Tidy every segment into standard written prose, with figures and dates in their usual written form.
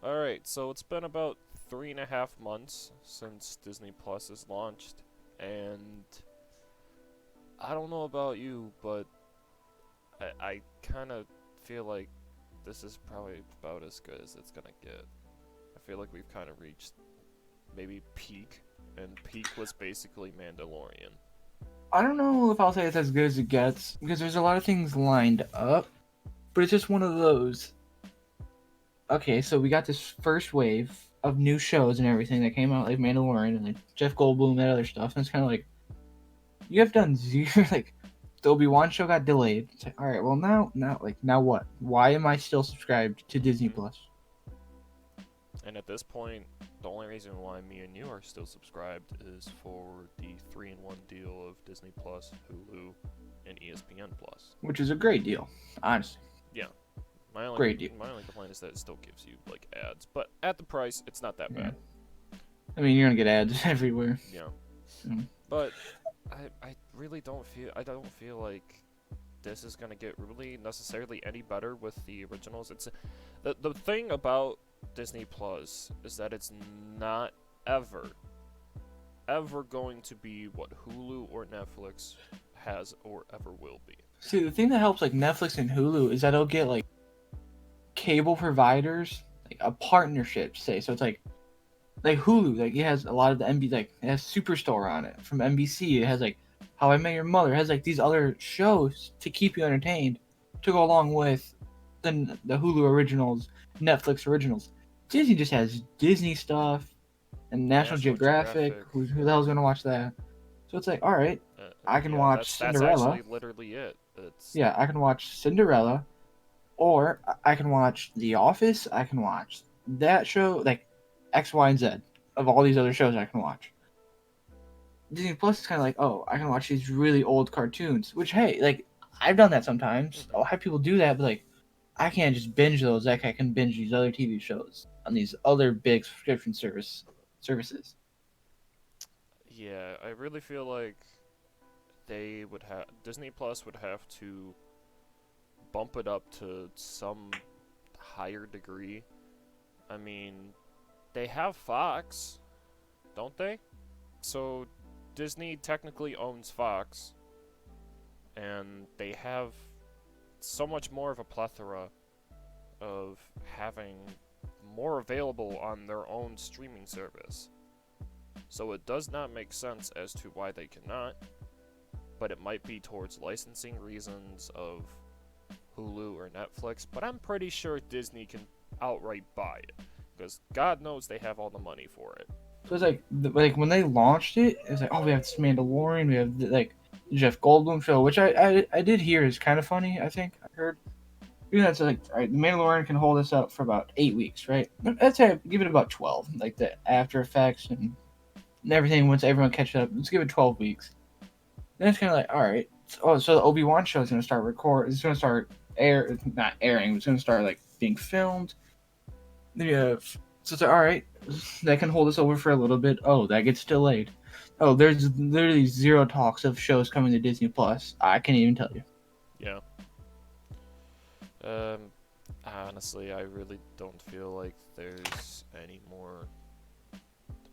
Alright, so it's been about 3.5 months since Disney Plus has launched, and I don't know about you, but I kind of feel like this is probably about as good as it's gonna get. I feel like we've kind of reached maybe peak, and peak was basically Mandalorian. I don't know if I'll say it's as good as it gets because there's a lot of things lined up, but it's just one of those. Okay, so we got this first wave of new shows and everything that came out, like Mandalorian and like Jeff Goldblum and that other stuff, and it's kind of like you have done zero. Like the Obi-Wan show got delayed. It's like, all right, well now what? Why am I still subscribed to Disney hmm Plus? And at this point, the only reason why me and you are still subscribed is for the 3-in-1 deal of Disney Plus, Hulu, and ESPN Plus. Which is a great deal, honestly, Yeah, My only great deal. my only complaint is that it still gives you like ads, but at the price, it's not that Yeah, bad. I mean you're gonna get ads everywhere. Yeah, Mm. but I really don't feel like this is gonna get really necessarily any better with the originals. It's the thing about Disney Plus is that it's not ever ever going to be what Hulu or Netflix has or ever will be. See, the thing that helps like Netflix and Hulu is that it'll get like cable providers like a partnership, say. So it's like Hulu, like it has a lot of the MB, like it has Superstore on it from NBC. It has like How I Met Your Mother. It has like these other shows to keep you entertained, to go along with the Hulu originals, Netflix originals. Disney just has Disney stuff and National National Geographic. Geographic. Who the hell's gonna watch that? So it's like, all right, I can Yeah, watch that's Cinderella. actually literally it. It's Yeah, I can watch Cinderella, or I can watch The Office. I can watch that show, like X, Y, and Z of all these other shows I can watch. Disney Plus is kind of like, oh, I can watch these really old cartoons, which, hey, like, I've done that sometimes. hmm I'll have people do that, but, like, I can't just binge those like I can binge these other TV shows on these other big subscription services. yeah. I really feel like they would have Disney Plus would have to bump it up to some higher degree. I mean, they have Fox, don't they? So Disney technically owns Fox, and they have so much more of a plethora of having more available on their own streaming service. So it does not make sense as to why they cannot, but it might be towards licensing reasons of Hulu or Netflix, but I'm pretty sure Disney can outright buy it because God knows they have all the money for it. So it's like when they launched it, it's like, oh, we have this Mandalorian, we have like the Jeff Goldblum show, which I did hear is kind of funny. I think I heard. Even that's like, all right, the Mandalorian can hold us up for about 8 weeks, right? Let's say give it about 12, like the After Effects and everything. Once everyone catches up, let's give it 12 weeks. Then it's kind of like, all right, so the Obi-Wan show is gonna start record. It's gonna start not airing. It's gonna start like being filmed. Then you have, so it's like, all right, that can hold us over for a little bit. Oh, that gets delayed. Oh, there's literally zero talks of shows coming to Disney Plus. I can't even tell you. Yeah. Um, Honestly, I really don't feel like there's any more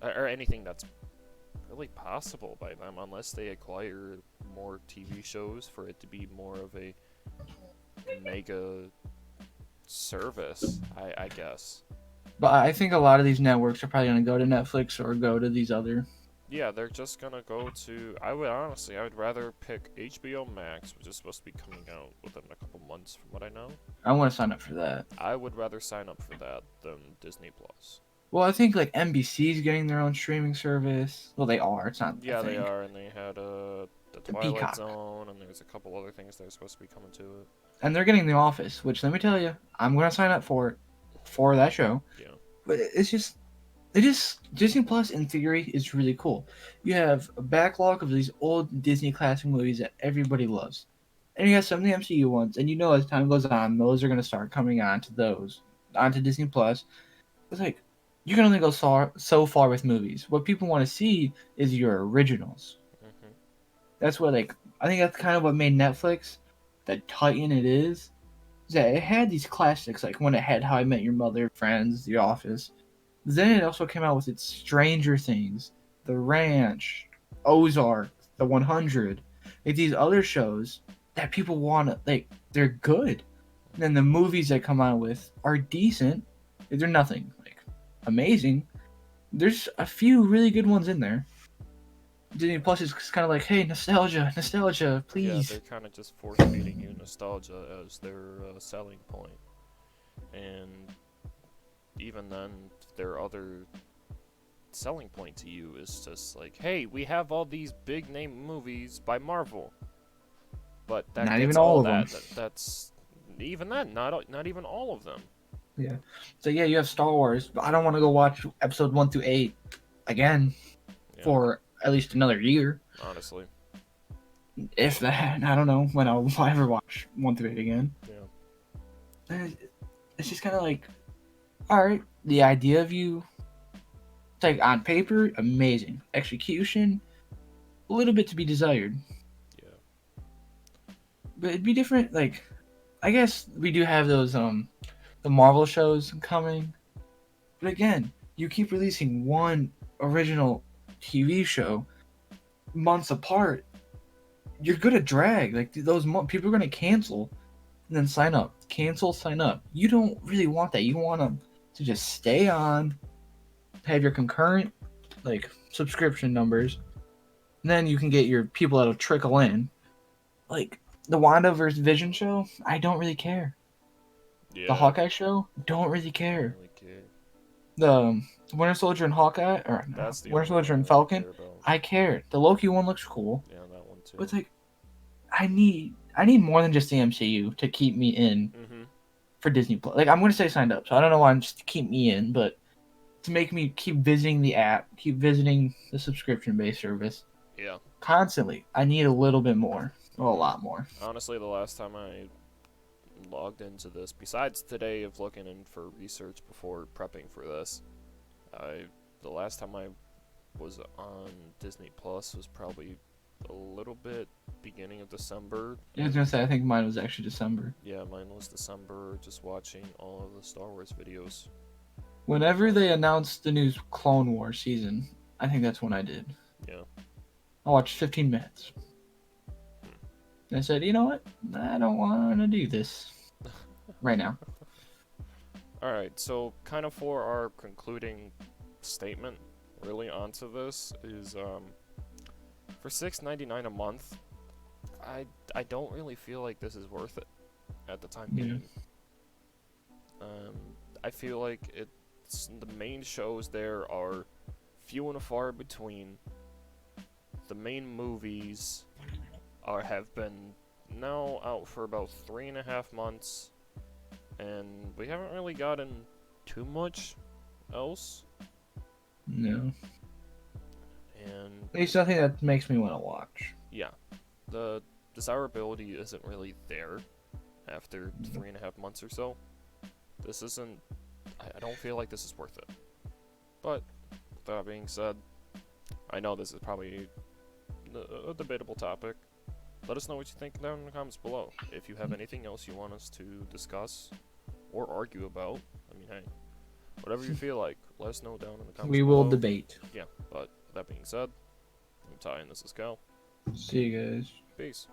or anything that's really possible by them unless they acquire more TV shows for it to be more of a mega service, I guess. But I think a lot of these networks are probably gonna go to Netflix or go to these other. Yeah, they're just gonna go to. I would rather pick HBO Max, which is supposed to be coming out within a couple months, from what I know. I want to sign up for that. I would rather sign up for that than Disney Plus. Well, I think like NBC's getting their own streaming service. Well, they are. It's not a Yeah, they thing. are, and they had the The Twilight Peacock, Zone, and there's a couple other things that are supposed to be coming to it. and they're getting The Office, which let me tell you, I'm gonna sign up for that show. Yeah. But it just Disney Plus in theory is really cool. You have a backlog of these old Disney classic movies that everybody loves, and you have some of the MCU ones. And you know, as time goes on, those are gonna start coming onto Disney Plus. It's like you can only go so far with movies. What people want to see is your originals. Mhm. That's what, like, I think that's kind of what made Netflix the titan it is. is that it had these classics, like when it had How I Met Your Mother, Friends, The Office. Then it also came out with its Stranger Things, The Ranch, Ozark, The 100, like these other shows that people want to like. They're good. And then the movies they come out with are decent. They're nothing like amazing. There's a few really good ones in there. Disney Plus is kind of like, hey, nostalgia, nostalgia, Yeah, please. they're kind of just force feeding you nostalgia as their selling point, and even then, their other selling point to you is just like, hey, we have all these big name movies by Marvel, but that Not even gets all all of them. that's even then not even all of them. Yeah. So yeah, you have Star Wars, but I don't want to go watch episode 1 through 8 again Yeah, for at least another year. honestly. If that, I don't know when I'll ever watch 1 through 8 again. Yeah, And it's just kind of like, all right, the idea of you, like on paper, amazing. Execution, a little bit to be desired. yeah, But it'd be different. Like, I guess we do have those the Marvel shows coming. But again, you keep releasing one original TV show months apart. You're gonna drag like those people are gonna cancel and then sign up, cancel, sign up. You don't really want that. You want them to just stay on, have your concurrent like subscription numbers, and then you can get your people that'll trickle in. Like the Wanda versus Vision show, I don't really care. The yeah. Hawkeye show, don't really Don't care. really care. The Winter Soldier and Hawkeye, or no, That's the Winter only one Soldier I and really Falcon, care about. I care. The Loki one looks cool, Yeah, that one but too. it's like I need more than just the MCU to keep me in Mhm. for Disney Plus. Like I'm gonna say signed up, so I don't know why I'm just to keep me in, but to make me keep visiting the app, keep visiting the subscription based service Yeah. constantly. I need a little bit more, I well, a mean, lot more. honestly, the last time I logged into this, besides today of looking in for research before prepping for this, I the last time I was on Disney Plus was probably a little bit beginning of December, I was and gonna say I think mine was actually December. yeah, mine was December, just watching all of the Star Wars videos. Whenever Um, they announced the new Clone Wars season, I think that's when I did. yeah. I watched 15 minutes. And I said, you know what? I don't want to do this right now. All right, so kind of for our concluding statement, really onto this is for $6.99 a month, I don't really feel like this is worth it at the time Yeah. being. Um, I feel like it's the main shows there are few and far between. The main movies have been now out for about 3.5 months, and we haven't really gotten too much else. No. And At least nothing that makes me want to watch. yeah, the desirability isn't really there after 3.5 months or so. This isn't. I don't feel like this is worth it. But with that being said, I know this is probably a debatable topic. Let us know what you think down in the comments below. If you have anything else you want us to discuss or argue about, I mean, hey, whatever you feel like, let us know down in the comments We will below. debate. Yeah, but that being said, I'm Ty and this is Cal. See you guys. Peace.